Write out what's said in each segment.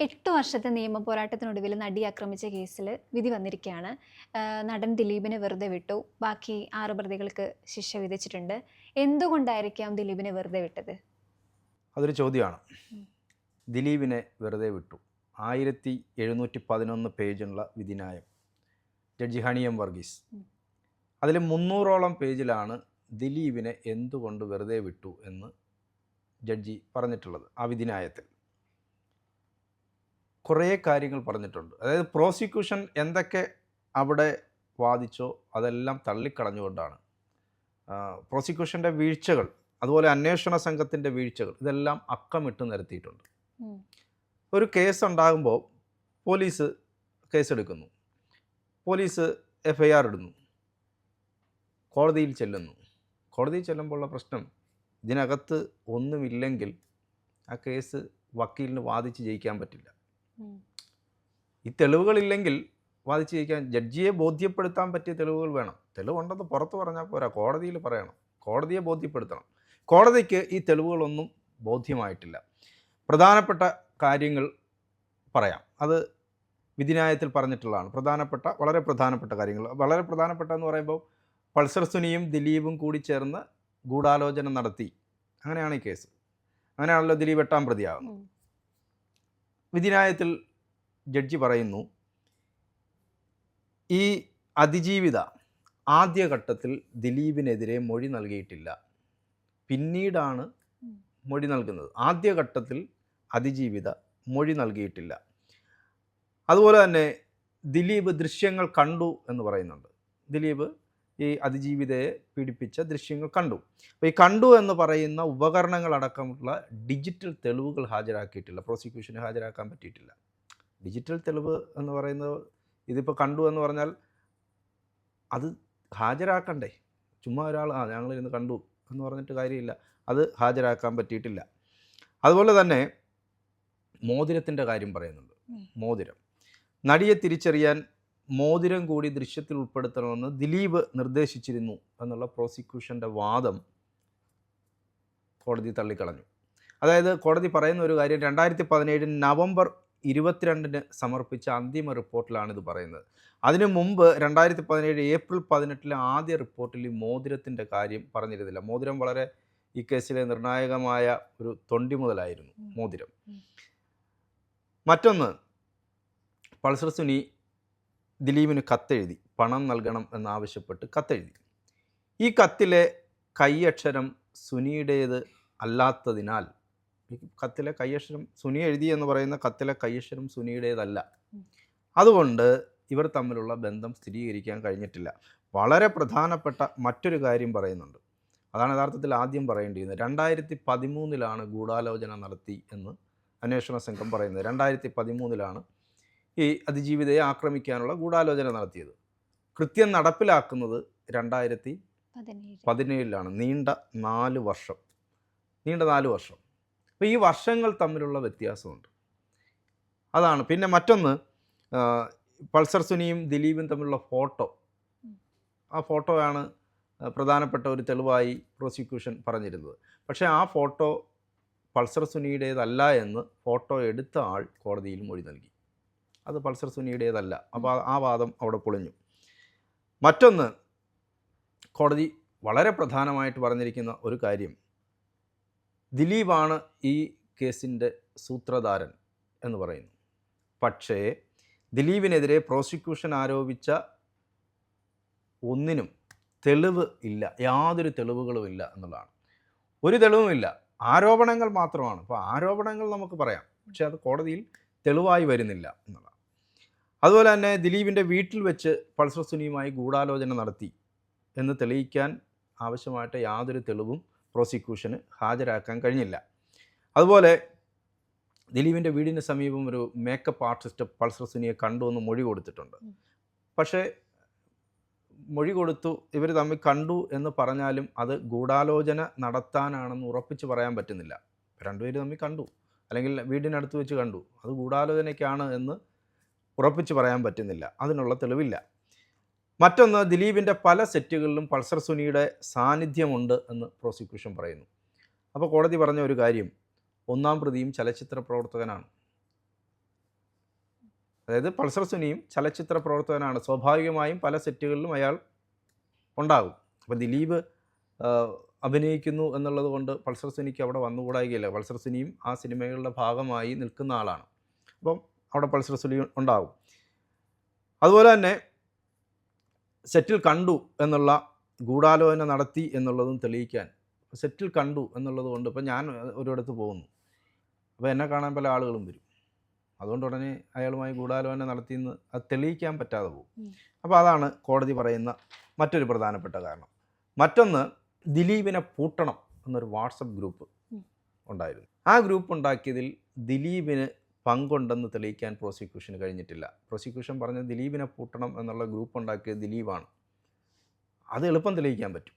8 വർഷത്തെ നിയമ പോരാട്ടത്തിനൊടുവിൽ നടി ആക്രമിച്ച കേസിൽ വിധി വന്നിരിക്കുകയാണ്. നടൻ ദിലീപിനെ വെറുതെ വിട്ടു. ബാക്കി 6 പ്രതികൾക്ക് ശിക്ഷ വിധിച്ചിട്ടുണ്ട്. എന്തുകൊണ്ടായിരിക്കാം ദിലീപിനെ വെറുതെ വിട്ടത്? അതൊരു ചോദ്യമാണ്. ഉം. ദിലീപിനെ വെറുതെ വിട്ടു. 1711 പേജുള്ള വിധിന്യായം. ജഡ്ജി ഹണി എം വർഗീസ്. അതിൽ 300ഓളം പേജിലാണ് ദിലീപിനെ എന്തുകൊണ്ട് വെറുതെ വിട്ടു എന്ന് ജഡ്ജി പറഞ്ഞിട്ടുള്ളത്. ആ വിധിന്യായത്തിൽ കുറേ കാര്യങ്ങൾ പറഞ്ഞിട്ടുണ്ട്. അതായത് പ്രോസിക്യൂഷൻ എന്തൊക്കെ അവിടെ വാദിച്ചോ അതെല്ലാം തള്ളിക്കളഞ്ഞുകൊണ്ടാണ് പ്രോസിക്യൂഷൻ്റെ വീഴ്ചകൾ, അതുപോലെ അന്വേഷണ സംഘത്തിൻ്റെ വീഴ്ചകൾ, ഇതെല്ലാം അക്കമിട്ട് നിരത്തിയിട്ടുണ്ട്. ഒരു കേസ് ഉണ്ടാകുമ്പോൾ പോലീസ് കേസെടുക്കുന്നു, പോലീസ് FIR ഇടുന്നു, കോടതിയിൽ ചെല്ലുന്നു. കോടതിയിൽ ചെല്ലുമ്പോഴുള്ള പ്രശ്നം, ഇതിനകത്ത് ഒന്നുമില്ലെങ്കിൽ ആ കേസ് വക്കീലിന് വാദിച്ച് ജയിക്കാൻ പറ്റില്ല. ഈ തെളിവുകളില്ലെങ്കിൽ വാദിച്ച് ജയിക്കാൻ ജഡ്ജിയെ ബോധ്യപ്പെടുത്താൻ പറ്റിയ തെളിവുകൾ വേണം. തെളിവുണ്ടെന്ന് പുറത്ത് പറഞ്ഞാൽ പോരാ, കോടതിയിൽ പറയണം, കോടതിയെ ബോധ്യപ്പെടുത്തണം. കോടതിക്ക് ഈ തെളിവുകളൊന്നും ബോധ്യമായിട്ടില്ല. പ്രധാനപ്പെട്ട കാര്യങ്ങൾ പറയാം. അത് വിധിന്യായത്തിൽ പറഞ്ഞിട്ടുള്ളതാണ്. വളരെ പ്രധാനപ്പെട്ട കാര്യങ്ങൾ. വളരെ പ്രധാനപ്പെട്ട എന്ന് പറയുമ്പോൾ പൾസർ സുനിയും ദിലീപും കൂടി ചേർന്ന് ഗൂഢാലോചന നടത്തി. അങ്ങനെയാണ് ഈ കേസ്. അങ്ങനെയാണല്ലോ ദിലീപ് 8ാം പ്രതിയാകുന്നത്. വിധിന്യായത്തിൽ ജഡ്ജി പറയുന്നു, ഈ അതിജീവിത ആദ്യഘട്ടത്തിൽ ദിലീപിനെതിരെ മൊഴി നൽകിയിട്ടില്ല, പിന്നീടാണ് മൊഴി നൽകുന്നത്. ആദ്യഘട്ടത്തിൽ അതിജീവിത മൊഴി നൽകിയിട്ടില്ല. അതുപോലെ തന്നെ ദിലീപ് ദൃശ്യങ്ങൾ കണ്ടു എന്ന് പറയുന്നുണ്ട്. ദിലീപ് ഈ അതിജീവിതയെ പീഡിപ്പിച്ച ദൃശ്യങ്ങൾ കണ്ടു. അപ്പോൾ ഈ കണ്ടു എന്ന് പറയുന്ന ഉപകരണങ്ങളടക്കമുള്ള ഡിജിറ്റൽ തെളിവുകൾ ഹാജരാക്കിയിട്ടില്ല, പ്രോസിക്യൂഷന് ഹാജരാക്കാൻ പറ്റിയിട്ടില്ല. ഡിജിറ്റൽ തെളിവ് എന്ന് പറയുന്നത്, ഇതിപ്പോൾ കണ്ടു എന്ന് പറഞ്ഞാൽ അത് ഹാജരാക്കണ്ടേ? ചുമ്മാ ഒരാൾ ഞങ്ങളിരുന്ന് കണ്ടു എന്ന് പറഞ്ഞിട്ട് കാര്യമില്ല, അത് ഹാജരാക്കാൻ പറ്റിയിട്ടില്ല. അതുപോലെ തന്നെ മോതിരത്തിൻ്റെ കാര്യം പറയുന്നുണ്ട്. മോതിരം, നടിയെ തിരിച്ചറിയാൻ മോതിരം കൂടി ദൃശ്യത്തിൽ ഉൾപ്പെടുത്തണമെന്ന് ദിലീപ് നിർദ്ദേശിച്ചിരുന്നു എന്നുള്ള പ്രോസിക്യൂഷൻ്റെ വാദം കോടതി തള്ളിക്കളഞ്ഞു. അതായത് കോടതി പറയുന്ന ഒരു കാര്യം, 2017 നവംബർ 22 സമർപ്പിച്ച അന്തിമ റിപ്പോർട്ടിലാണ് ഇത് പറയുന്നത്. അതിനു മുമ്പ് 2017 ഏപ്രിൽ 18 ആദ്യ റിപ്പോർട്ടിൽ ഈ മോതിരത്തിൻ്റെ കാര്യം പറഞ്ഞിരുന്നില്ല. മോതിരം വളരെ ഈ കേസിലെ നിർണായകമായ ഒരു തൊണ്ടി മുതലായിരുന്നു മോതിരം. മറ്റൊന്ന്, പൾസർ സുനി ദിലീപിന് കത്തെഴുതി, പണം നൽകണം എന്നാവശ്യപ്പെട്ട് കത്തെഴുതി. ഈ കത്തിലെ കൈയക്ഷരം സുനിയുടേത് അല്ലാത്തതിനാൽ, ഈ കത്തിലെ കൈയക്ഷരം, സുനി എഴുതി എന്ന് പറയുന്ന കത്തിലെ കൈയക്ഷരം സുനിയുടേതല്ല. അതുകൊണ്ട് ഇവർ തമ്മിലുള്ള ബന്ധം സ്ഥിരീകരിക്കാൻ കഴിഞ്ഞിട്ടില്ല. വളരെ പ്രധാനപ്പെട്ട മറ്റൊരു കാര്യം പറയുന്നുണ്ട്. അതാണ് യഥാർത്ഥത്തിൽ ആദ്യം പറയേണ്ടിയിരുന്നത്. 2013 ഗൂഢാലോചന നടത്തി എന്ന് അന്വേഷണ സംഘം പറയുന്നത്. 2013 ഈ അതിജീവിതയെ ആക്രമിക്കാനുള്ള ഗൂഢാലോചന നടത്തിയത്. കൃത്യം നടപ്പിലാക്കുന്നത് 2017 നീണ്ട 4 വർഷം. അപ്പോൾ ഈ വർഷങ്ങൾ തമ്മിലുള്ള വ്യത്യാസമുണ്ട്. അതാണ്. പിന്നെ മറ്റൊന്ന്, പൾസർ സുനിയും ദിലീപും തമ്മിലുള്ള ഫോട്ടോ. ആ ഫോട്ടോയാണ് പ്രധാനപ്പെട്ട ഒരു തെളിവായി പ്രോസിക്യൂഷൻ പറഞ്ഞിരുന്നത്. പക്ഷേ ആ ഫോട്ടോ പൾസർ സുനിയുടേതല്ല എന്ന് ഫോട്ടോ എടുത്ത ആൾ കോടതിയിൽ മൊഴി നൽകി. അത് പൾസർ സുനിയുടേതല്ല. അപ്പോൾ ആ വാദം അവിടെ പൊളിഞ്ഞു. മറ്റൊന്ന്, കോടതി വളരെ പ്രധാനമായിട്ട് പറഞ്ഞിരിക്കുന്ന ഒരു കാര്യം, ദിലീപാണ് ഈ കേസിൻ്റെ സൂത്രധാരൻ എന്ന് പറയുന്നു. പക്ഷേ ദിലീപിനെതിരെ പ്രോസിക്യൂഷൻ ആരോപിച്ച ഒന്നിനും തെളിവ് ഇല്ല, യാതൊരു തെളിവുകളും ഇല്ല എന്നുള്ളതാണ്. ഒരു തെളിവുമില്ല, ആരോപണങ്ങൾ മാത്രമാണ്. അപ്പോൾ ആരോപണങ്ങൾ നമുക്ക് പറയാം, പക്ഷേ അത് കോടതിയിൽ തെളിവായി വരുന്നില്ല എന്നുള്ളതാണ്. അതുപോലെ തന്നെ ദിലീപിൻ്റെ വീട്ടിൽ വെച്ച് പൾസർ സുനിയുമായി ഗൂഢാലോചന നടത്തി എന്ന് തെളിയിക്കാൻ ആവശ്യമായിട്ട് യാതൊരു തെളിവും പ്രോസിക്യൂഷന് ഹാജരാക്കാൻ കഴിഞ്ഞില്ല. അതുപോലെ ദിലീപിൻ്റെ വീടിന് സമീപം ഒരു മേക്കപ്പ് ആർട്ടിസ്റ്റ് പൾസർ സുനിയെ കണ്ടു എന്ന് മൊഴി കൊടുത്തിട്ടുണ്ട്. പക്ഷേ മൊഴി കൊടുത്തു, ഇവർ തമ്മിൽ കണ്ടു എന്ന് പറഞ്ഞാലും അത് ഗൂഢാലോചന നടത്താനാണെന്ന് ഉറപ്പിച്ച് പറയാൻ പറ്റുന്നില്ല. രണ്ടുപേരും തമ്മിൽ കണ്ടു, അല്ലെങ്കിൽ വീടിനടുത്ത് വെച്ച് കണ്ടു, അത് ഗൂഢാലോചനയ്ക്കാണ് എന്ന് ഉറപ്പിച്ച് പറയാൻ പറ്റുന്നില്ല, അതിനുള്ള തെളിവില്ല. മറ്റൊന്ന്, ദിലീപിൻ്റെ പല സെറ്റുകളിലും പൾസർ സുനിയുടെ സാന്നിധ്യമുണ്ട് എന്ന് പ്രോസിക്യൂഷൻ പറയുന്നു. അപ്പോൾ കോടതി പറഞ്ഞ ഒരു കാര്യം, 1ാം പ്രതിയും ചലച്ചിത്ര പ്രവർത്തകനാണ്. അതായത് പൾസർ സുനിയും ചലച്ചിത്ര പ്രവർത്തകനാണ്. സ്വാഭാവികമായും പല സെറ്റുകളിലും അയാൾ ഉണ്ടാകും. അപ്പോൾ ദിലീപ് അഭിനയിക്കുന്നു എന്നുള്ളത് കൊണ്ട് പൾസർ സുനിക്ക് അവിടെ വന്നുകൂടായികയില്ല. പൾസർ സുനിയും ആ സിനിമകളുടെ ഭാഗമായി നിൽക്കുന്ന ആളാണ്. അപ്പം അവിടെ പൾസർ സുനി ഉണ്ടാകും. അതുപോലെ തന്നെ സെറ്റിൽ കണ്ടു എന്നുള്ള ഗൂഢാലോചന നടത്തി എന്നുള്ളതും തെളിയിക്കാൻ സെറ്റിൽ കണ്ടു എന്നുള്ളത് കൊണ്ട് ഇപ്പം ഞാൻ ഒരിടത്ത് പോകുന്നു, അപ്പോൾ എന്നെ കാണാൻ പല ആളുകളും വരും. അതുകൊണ്ട് ഉടനെ അയാളുമായി ഗൂഢാലോചന നടത്തിയെന്ന് അത് തെളിയിക്കാൻ പറ്റാതെ പോകും. അപ്പോൾ അതാണ് കോടതി പറയുന്ന മറ്റൊരു പ്രധാനപ്പെട്ട കാരണം. മറ്റൊന്ന്, ദിലീപിനെ പൂട്ടണം എന്നൊരു വാട്സപ്പ് ഗ്രൂപ്പ് ഉണ്ടായിരുന്നു. ആ ഗ്രൂപ്പ് ഉണ്ടാക്കിയതിൽ ദിലീപിന് പങ്കുണ്ടെന്ന് തെളിയിക്കാൻ പ്രോസിക്യൂഷന് കഴിഞ്ഞിട്ടില്ല. പ്രോസിക്യൂഷൻ പറഞ്ഞ ദിലീപിനെ പൂട്ടണം എന്നുള്ള ഗ്രൂപ്പ് ഉണ്ടാക്കിയത് ദിലീപാണ്. അത് എളുപ്പം തെളിയിക്കാൻ പറ്റും.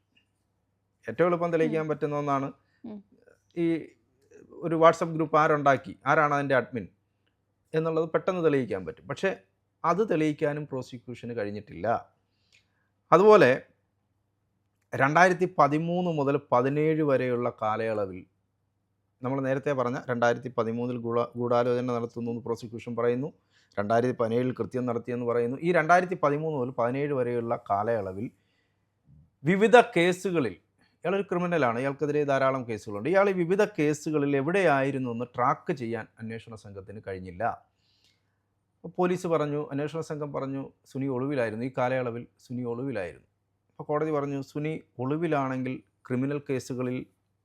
ഏറ്റവും എളുപ്പം തെളിയിക്കാൻ പറ്റുന്ന ഒന്നാണ് ഈ ഒരു വാട്സപ്പ് ഗ്രൂപ്പ് ആരുണ്ടാക്കി, ആരാണ് അതിൻ്റെ അഡ്മിൻ എന്നുള്ളത് പെട്ടെന്ന് തെളിയിക്കാൻ പറ്റും. പക്ഷേ അത് തെളിയിക്കാനും പ്രോസിക്യൂഷന് കഴിഞ്ഞിട്ടില്ല. അതുപോലെ 2013 മുതൽ 2017 വരെയുള്ള കാലയളവിൽ, നമ്മൾ നേരത്തെ പറഞ്ഞ 2013 ഗൂഢാലോചന നടത്തുന്നു എന്ന് പ്രോസിക്യൂഷൻ പറയുന്നു, 2017 കൃത്യം നടത്തിയെന്ന് പറയുന്നു. ഈ 2013 മുതൽ 2017 വരെയുള്ള കാലയളവിൽ വിവിധ കേസുകളിൽ, ഇയാളൊരു ക്രിമിനലാണ്, ഇയാൾക്കെതിരെ ധാരാളം കേസുകളുണ്ട്, ഇയാൾ ഈ വിവിധ കേസുകളിൽ എവിടെയായിരുന്നു എന്ന് ട്രാക്ക് ചെയ്യാൻ അന്വേഷണ സംഘത്തിന് കഴിഞ്ഞില്ല. പോലീസ് പറഞ്ഞു, അന്വേഷണ സംഘം പറഞ്ഞു സുനി ഒളിവിലായിരുന്നു, ഈ കാലയളവിൽ സുനി ഒളിവിലായിരുന്നു. അപ്പോൾ കോടതി പറഞ്ഞു സുനി ഒളിവിലാണെങ്കിൽ ക്രിമിനൽ കേസുകളിൽ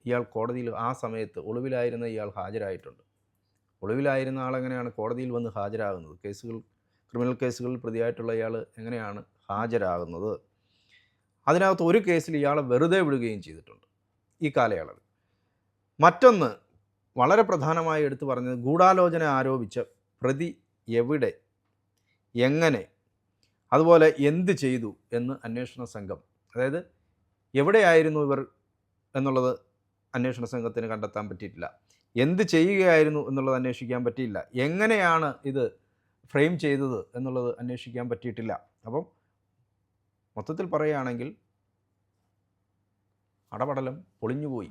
ഇയാൾ കോടതിയിൽ ആ സമയത്ത് ഒളിവിലായിരുന്ന ഇയാൾ ഹാജരായിട്ടുണ്ട്. ഒളിവിലായിരുന്ന ആളെങ്ങനെയാണ് കോടതിയിൽ വന്ന് ഹാജരാകുന്നത്? ക്രിമിനൽ കേസുകളിൽ പ്രതിയായിട്ടുള്ള ഇയാൾ എങ്ങനെയാണ് ഹാജരാകുന്നത്? അതിനകത്ത് ഒരു കേസിൽ ഇയാളെ വെറുതെ വിടുകയും ചെയ്തിട്ടുണ്ട് ഈ കാലയളവിൽ. മറ്റൊന്ന് വളരെ പ്രധാനമായി എടുത്തു പറഞ്ഞത്, ഗൂഢാലോചന ആരോപിച്ച പ്രതി എവിടെ, എങ്ങനെ, അതുപോലെ എന്ത് ചെയ്തു എന്ന് അന്വേഷണ സംഘം, അതായത് എവിടെയായിരുന്നു ഇവർ എന്നുള്ളത് അന്വേഷണ സംഘത്തിന് കണ്ടെത്താൻ പറ്റിയിട്ടില്ല, എന്ത് ചെയ്യുകയായിരുന്നു എന്നുള്ളത് അന്വേഷിക്കാൻ പറ്റിയില്ല, എങ്ങനെയാണ് ഇത് ഫ്രെയിം ചെയ്തത് എന്നുള്ളത് അന്വേഷിക്കാൻ പറ്റിയിട്ടില്ല. അപ്പം മൊത്തത്തിൽ പറയുകയാണെങ്കിൽ അടപടലം പൊളിഞ്ഞുപോയി.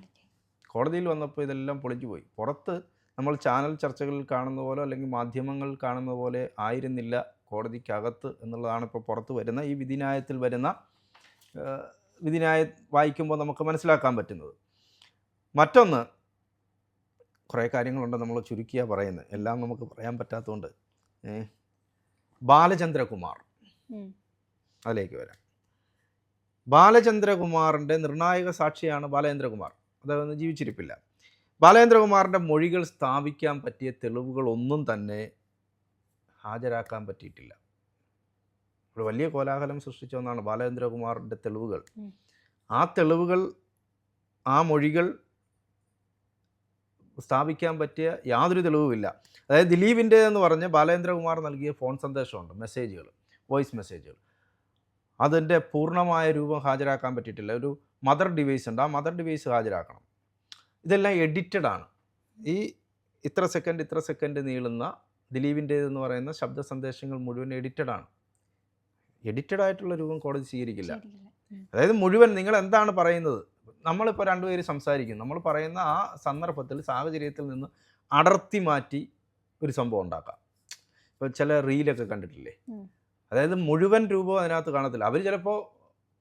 കോടതിയിൽ വന്നപ്പോൾ ഇതെല്ലാം പൊളിഞ്ഞുപോയി. പുറത്ത് നമ്മൾ ചാനൽ ചർച്ചകളിൽ കാണുന്ന പോലെ അല്ലെങ്കിൽ മാധ്യമങ്ങളിൽ കാണുന്ന പോലെ ആയിരുന്നില്ല കോടതിക്കകത്ത് എന്നുള്ളതാണ് ഇപ്പോൾ പുറത്ത് വരുന്ന ഈ വിധിന്യായത്തിൽ വരുന്ന വിധിന്യായം വായിക്കുമ്പോൾ നമുക്ക് മനസ്സിലാക്കാൻ പറ്റുന്നത്. മറ്റൊന്ന്, കുറേ കാര്യങ്ങളുണ്ട്, നമ്മൾ ചുരുക്കിയാണ് പറയുന്നത്, എല്ലാം നമുക്ക് പറയാൻ പറ്റാത്തതുകൊണ്ട്. ബാലചന്ദ്രകുമാർ, അതിലേക്ക് വരാം. ബാലചന്ദ്രകുമാറിൻ്റെ നിർണായക സാക്ഷിയാണ് ബാലചന്ദ്രകുമാർ. അദ്ദേഹം ജീവിച്ചിരിപ്പില്ല. ബാലചന്ദ്രകുമാറിൻ്റെ മൊഴികൾ സ്ഥാപിക്കാൻ പറ്റിയ തെളിവുകളൊന്നും തന്നെ ഹാജരാക്കാൻ പറ്റിയിട്ടില്ല. ഒരു വലിയ കോലാഹലം സൃഷ്ടിച്ച ഒന്നാണ് ബാലചന്ദ്രകുമാറിൻ്റെ തെളിവുകൾ. ആ തെളിവുകൾ, ആ മൊഴികൾ സ്ഥാപിക്കാൻ പറ്റിയ യാതൊരു തെളിവുമില്ല. അതായത് ദിലീപിൻ്റെ എന്ന് പറഞ്ഞ് ബാലചന്ദ്രകുമാർ നൽകിയ ഫോൺ സന്ദേശമുണ്ട്, മെസ്സേജുകൾ, വോയിസ് മെസ്സേജുകൾ, അതിൻ്റെ പൂർണ്ണമായ രൂപം ഹാജരാക്കാൻ പറ്റിയിട്ടില്ല. ഒരു മദർ ഡിവൈസ് ഉണ്ട്, ആ മദർ ഡിവൈസ് ഹാജരാക്കണം. ഇതെല്ലാം എഡിറ്റഡാണ്. ഈ ഇത്ര സെക്കൻഡ് നീളുന്ന ദിലീപിൻ്റേതെന്ന് പറയുന്ന ശബ്ദ സന്ദേശങ്ങൾ മുഴുവൻ എഡിറ്റഡാണ്. എഡിറ്റഡായിട്ടുള്ള രൂപം കോടതി സ്വീകരിക്കില്ല. അതായത് മുഴുവൻ നിങ്ങൾ എന്താണ് പറയുന്നത്, നമ്മളിപ്പോൾ രണ്ടുപേര് സംസാരിക്കും, നമ്മൾ പറയുന്ന ആ സന്ദർഭത്തിൽ സാഹചര്യത്തിൽ നിന്ന് അടർത്തി മാറ്റി ഒരു സംഭവം ഉണ്ടാക്കാം. ഇപ്പോൾ ചില റീലൊക്കെ കണ്ടിട്ടില്ലേ, അതായത് മുഴുവൻ രൂപം അതിനകത്ത് കാണത്തില്ല. അവർ ചിലപ്പോൾ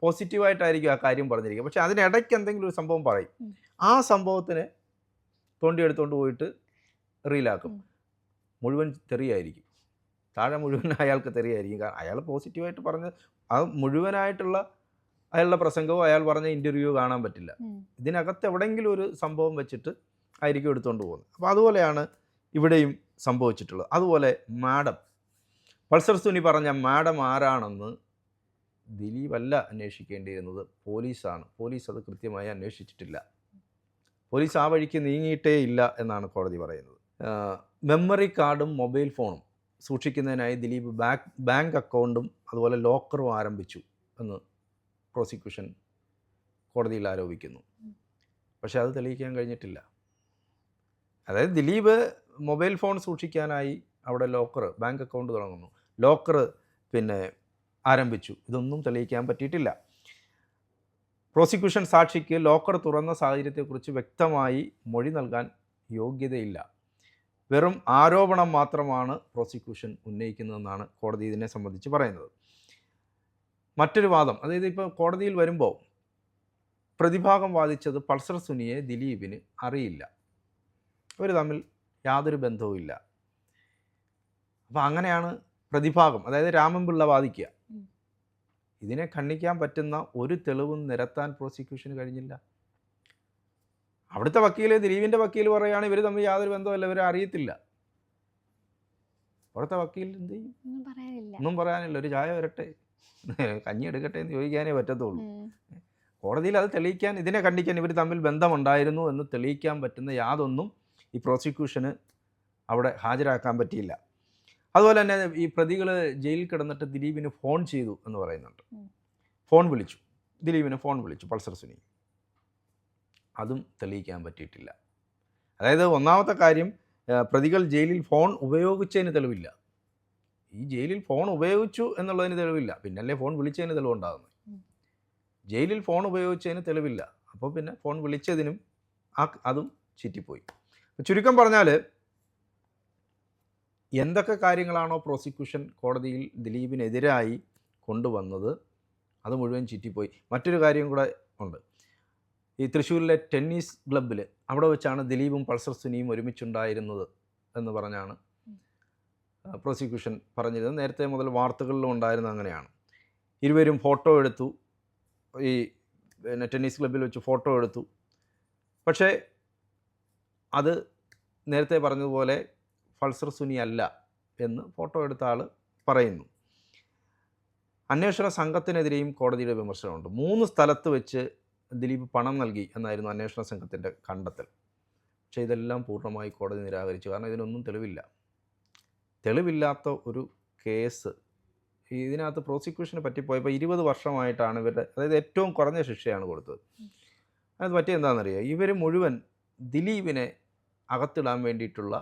പോസിറ്റീവായിട്ടായിരിക്കും ആ കാര്യം പറഞ്ഞിരിക്കുക, പക്ഷെ അതിനിടയ്ക്ക് എന്തെങ്കിലും ഒരു സംഭവം പറയും, ആ സംഭവത്തിന് തോണ്ടിയെടുത്തുകൊണ്ട് പോയിട്ട് റീലാക്കും. മുഴുവൻ തെറിയായിരിക്കും, താഴെ മുഴുവൻ അയാൾക്ക് തെറിയായിരിക്കും. കാരണം അയാൾ പോസിറ്റീവായിട്ട് പറഞ്ഞ് അത് മുഴുവനായിട്ടുള്ള അയാളുടെ പ്രസംഗവും അയാൾ പറഞ്ഞ ഇൻ്റർവ്യൂ കാണാൻ പറ്റില്ല. ഇതിനകത്ത് എവിടെയെങ്കിലും ഒരു സംഭവം വെച്ചിട്ട് ആയിരിക്കും എടുത്തുകൊണ്ട് പോകുന്നത്. അപ്പോൾ അതുപോലെയാണ് ഇവിടെയും സംഭവിച്ചിട്ടുള്ളത്. അതുപോലെ മാഡം, പൾസർ സുനി പറഞ്ഞ മാഡം ആരാണെന്ന് ദിലീപല്ല അന്വേഷിക്കേണ്ടിയിരുന്നത്, പോലീസാണ്. പോലീസ് അത് കൃത്യമായി അന്വേഷിച്ചിട്ടില്ല. പോലീസ് ആ വഴിക്ക് നീങ്ങിയിട്ടേ ഇല്ല എന്നാണ് കോടതി പറയുന്നത്. മെമ്മറി കാർഡും മൊബൈൽ ഫോണും സൂക്ഷിക്കുന്നതിനായി ദിലീപ് ബാങ്ക് അക്കൗണ്ടും അതുപോലെ ലോക്കറും ആരംഭിച്ചു എന്ന് പ്രോസിക്യൂഷൻ കോടതിയിൽ ആരോപിക്കുന്നു. പക്ഷെ അത് തെളിയിക്കാൻ കഴിഞ്ഞിട്ടില്ല. അതായത് ദിലീപ് മൊബൈൽ ഫോൺ സൂക്ഷിക്കാനായി അവിടെ ലോക്കർ, ബാങ്ക് അക്കൗണ്ട് തുടങ്ങുന്നു, ലോക്കർ ആരംഭിച്ചു, ഇതൊന്നും തെളിയിക്കാൻ പറ്റിയിട്ടില്ല. പ്രോസിക്യൂഷൻ സാക്ഷിക്ക് ലോക്കർ തുറന്ന സാഹചര്യത്തെക്കുറിച്ച് വ്യക്തമായി മൊഴി നൽകാൻ യോഗ്യതയില്ല. വെറും ആരോപണം മാത്രമാണ് പ്രോസിക്യൂഷൻ ഉന്നയിക്കുന്നതെന്നാണ് കോടതി ഇതിനെ സംബന്ധിച്ച് പറയുന്നത്. മറ്റൊരു വാദം, അതായത് ഇപ്പോൾ കോടതിയിൽ വരുമ്പോൾ പ്രതിഭാഗം വാദിച്ചത് പൾസർ സുനിയെ ദിലീപിന് അറിയില്ല, അവർ തമ്മിൽ യാതൊരു ബന്ധവുമില്ല. അപ്പോൾ അങ്ങനെയാണ് പ്രതിഭാഗം, അതായത് രാമൻപിള്ള വാദിക്കുക. ഇതിനെ ഖണ്ഡിക്കാൻ പറ്റുന്ന ഒരു തെളിവും നിരത്താൻ പ്രോസിക്യൂഷന് കഴിഞ്ഞില്ല. അവിടുത്തെ വക്കീൽ, ദിലീപിൻ്റെ വക്കീൽ പറയുകയാണ് ഇവർ തമ്മിൽ യാതൊരു ബന്ധമല്ല, ഇവരെ അറിയത്തില്ല. അവിടുത്തെ വക്കീൽ എന്ത് ചെയ്യും? ഒന്നും പറയാനില്ല, ഒരു ചായ വരട്ടെ, കഞ്ഞി എടുക്കട്ടെ എന്ന് ചോദിക്കാനേ പറ്റത്തുള്ളൂ. കോടതിയിൽ അത് തെളിയിക്കാൻ, ഇതിനെ ഖണ്ഡിക്കാൻ, ഇവർ തമ്മിൽ ബന്ധമുണ്ടായിരുന്നു എന്ന് തെളിയിക്കാൻ പറ്റുന്ന യാതൊന്നും ഈ പ്രോസിക്യൂഷന് അവിടെ ഹാജരാക്കാൻ പറ്റിയില്ല. അതുപോലെ തന്നെ ഈ പ്രതികൾ ജയിലിൽ കിടന്നിട്ട് ദിലീപിന് ഫോൺ ചെയ്തു എന്ന് പറയുന്നുണ്ട്. ഫോൺ വിളിച്ചു, ദിലീപിന് ഫോൺ വിളിച്ചു പൾസർ സുനി, അതും തെളിയിക്കാൻ പറ്റിയിട്ടില്ല. അതായത് ഒന്നാമത്തെ കാര്യം, പ്രതികൾ ജയിലിൽ ഫോൺ ഉപയോഗിച്ചതിന് തെളിവില്ല. ഈ ജയിലിൽ ഫോൺ ഉപയോഗിച്ചു എന്നുള്ളതിന് തെളിവില്ല, പിന്നല്ലേ ഫോൺ വിളിച്ചതിന് തെളിവുണ്ടാകുന്നത്. ജയിലിൽ ഫോൺ ഉപയോഗിച്ചതിന് തെളിവില്ല, അപ്പോൾ പിന്നെ ഫോൺ വിളിച്ചതിനും അതും ചീറ്റിപ്പോയി. ചുരുക്കം പറഞ്ഞാൽ എന്തൊക്കെ കാര്യങ്ങളാണോ പ്രോസിക്യൂഷൻ കോടതിയിൽ ദിലീപിനെതിരായി കൊണ്ടുവന്നത് അത് മുഴുവൻ ചീറ്റിപ്പോയി. മറ്റൊരു കാര്യം കൂടെ ഉണ്ട്. ഈ തൃശ്ശൂരിലെ ടെന്നീസ് ക്ലബ്ബിൽ അവിടെ വെച്ചാണ് ദിലീപും പൾസർ സുനിയും ഒരുമിച്ചുണ്ടായിരുന്നത് എന്ന് പറഞ്ഞാണ് പ്രോസിക്യൂഷൻ പറഞ്ഞിരുന്നത്. നേരത്തെ മുതൽ വാർത്തകളിലും ഉണ്ടായിരുന്നത് അങ്ങനെയാണ്. ഇരുവരും ഫോട്ടോ എടുത്തു, ഈ ടെന്നീസ് ക്ലബ്ബിൽ വെച്ച് ഫോട്ടോ എടുത്തു. പക്ഷേ അത് നേരത്തെ പറഞ്ഞതുപോലെ പൾസർ സുനി അല്ല എന്ന് ഫോട്ടോ എടുത്ത ആൾ പറയുന്നു. അന്വേഷണ സംഘത്തിനെതിരെയും കോടതിയുടെ വിമർശനമുണ്ട്. 3 സ്ഥലത്ത് വെച്ച് ദിലീപ് പണം നൽകി എന്നായിരുന്നു അന്വേഷണ സംഘത്തിൻ്റെ കണ്ടെത്തൽ. പക്ഷേ ഇതെല്ലാം പൂർണ്ണമായി കോടതി നിരാകരിച്ചു. കാരണം ഇതിനൊന്നും തെളിവില്ല. തെളിവില്ലാത്ത ഒരു കേസ് ഇതിനകത്ത് പ്രോസിക്യൂഷന് പറ്റിപ്പോയപ്പോൾ 20 വർഷമായിട്ടാണ് ഇവരുടെ, അതായത് ഏറ്റവും കുറഞ്ഞ ശിക്ഷയാണ് കൊടുത്തത്. അത് പറ്റിയ എന്താണെന്നറിയാം, ഇവർ മുഴുവൻ ദിലീപിനെ അകത്തിടാൻ വേണ്ടിയിട്ടുള്ള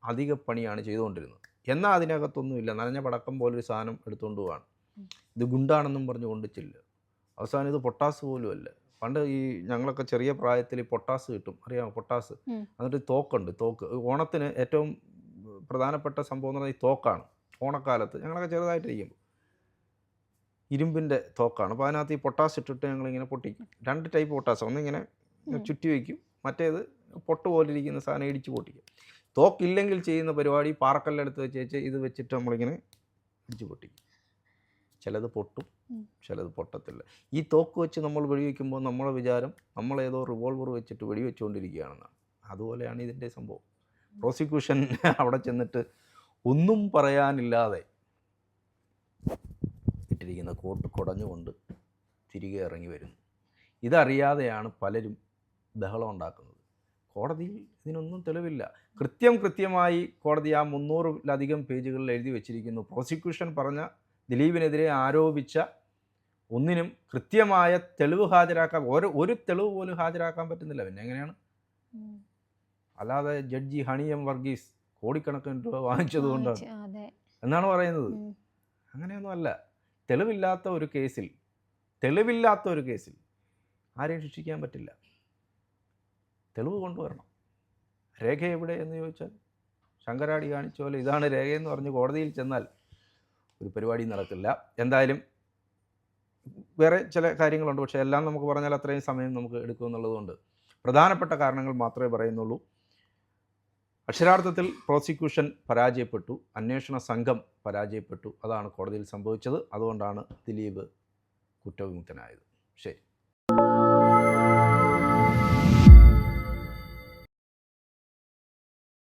അധിക പണിയാണ് ചെയ്തുകൊണ്ടിരുന്നത്. എന്നാൽ അതിനകത്തൊന്നുമില്ല, നനഞ്ഞ പടക്കം പോലൊരു സാധനം എടുത്തുകൊണ്ട് പോവാണ്. ഇത് ഗുണ്ടാണെന്നും പറഞ്ഞു കൊണ്ടിച്ചില്ല. അവസാനം ഇത് പൊട്ടാസ് പോലും അല്ല. പണ്ട് ഈ ഞങ്ങളൊക്കെ ചെറിയ പ്രായത്തിൽ പൊട്ടാസ് കിട്ടും, അറിയാമോ പൊട്ടാസ്? എന്നിട്ട് തോക്കുണ്ട്, തോക്ക്. ഓണത്തിന് ഏറ്റവും പ്രധാനപ്പെട്ട സംഭവം എന്ന് പറഞ്ഞാൽ ഈ തോക്കാണ്. ഓണക്കാലത്ത് ഞങ്ങളൊക്കെ ചെറുതായിട്ടിരിക്കുമ്പോൾ ഇരുമ്പിൻ്റെ തോക്കാണ്. അപ്പോൾ അതിനകത്ത് ഈ പൊട്ടാസ് ഇട്ടിട്ട് ഞങ്ങളിങ്ങനെ പൊട്ടിക്കും. 2 ടൈപ്പ് പൊട്ടാസ്, ഒന്നിങ്ങനെ ചുറ്റി വയ്ക്കും, മറ്റേത് പൊട്ട് പോലിരിക്കുന്ന സാധനം ഇടിച്ച് പൊട്ടിക്കും. തോക്കില്ലെങ്കിൽ ചെയ്യുന്ന പരിപാടി പാറക്കല്ലെടുത്ത് വെച്ച് ഇത് വെച്ചിട്ട് നമ്മളിങ്ങനെ ഇടിച്ച് പൊട്ടിക്കും. ചിലത് പൊട്ടും, ചിലത് പൊട്ടത്തില്ല. ഈ തോക്ക് വെച്ച് നമ്മൾ വെടിവെക്കുമ്പോൾ നമ്മളെ വിചാരം നമ്മളേതോ റിവോൾവർ വെച്ചിട്ട് വെടിവെച്ചുകൊണ്ടിരിക്കുകയാണെന്നാണ്. അതുപോലെയാണ് ഇതിൻ്റെ സംഭവം. പ്രോസിക്യൂഷൻ അവിടെ ചെന്നിട്ട് ഒന്നും പറയാനില്ലാതെ ഇട്ടിരിക്കുന്ന കോട്ട് കുടഞ്ഞുകൊണ്ട് തിരികെ ഇറങ്ങി വരുന്നു. ഇതറിയാതെയാണ് പലരും ബഹളം ഉണ്ടാക്കുന്നത്. കോടതിയിൽ ഇതിനൊന്നും തെളിവില്ല. കൃത്യമായി കോടതി ആ 300-ലധികം പേജുകളിൽ എഴുതി വച്ചിരിക്കുന്നു. പ്രോസിക്യൂഷൻ പറഞ്ഞ, ദിലീപിനെതിരെ ആരോപിച്ച ഒന്നിനും കൃത്യമായ തെളിവ് ഹാജരാക്കാൻ, ഒരു തെളിവ് പോലും ഹാജരാക്കാൻ പറ്റുന്നില്ല. പിന്നെ എങ്ങനെയാണ്? അല്ലാതെ ജഡ്ജി ഹണി എം വർഗീസ് കോടിക്കണക്കിന് രൂപ വാങ്ങിച്ചത് കൊണ്ടാണ് എന്നാണ് പറയുന്നത്. അങ്ങനെയൊന്നുമല്ല. തെളിവില്ലാത്ത ഒരു കേസിൽ ആരെയും ശിക്ഷിക്കാൻ പറ്റില്ല. തെളിവ് കൊണ്ടുവരണം. രേഖ എവിടെ എന്ന് ചോദിച്ചാൽ ശങ്കരാടി കാണിച്ച പോലെ ഇതാണ് രേഖയെന്ന് പറഞ്ഞ് കോടതിയിൽ ചെന്നാൽ ഒരു പരിപാടി നടക്കില്ല. എന്തായാലും വേറെ ചില കാര്യങ്ങളുണ്ട്, പക്ഷേ എല്ലാം നമുക്ക് പറഞ്ഞാൽ അത്രയും സമയം നമുക്ക് എടുക്കുമെന്നുള്ളതുകൊണ്ട് പ്രധാനപ്പെട്ട കാരണങ്ങൾ മാത്രമേ പറയുന്നുള്ളൂ. അക്ഷരാർത്ഥത്തിൽ പ്രോസിക്യൂഷൻ പരാജയപ്പെട്ടു, അന്വേഷണ സംഘം പരാജയപ്പെട്ടു. അതാണ് കോടതിയിൽ സംഭവിച്ചത്. അതുകൊണ്ടാണ് ദിലീപ് കുറ്റവിമുക്തനായത്. ശരി.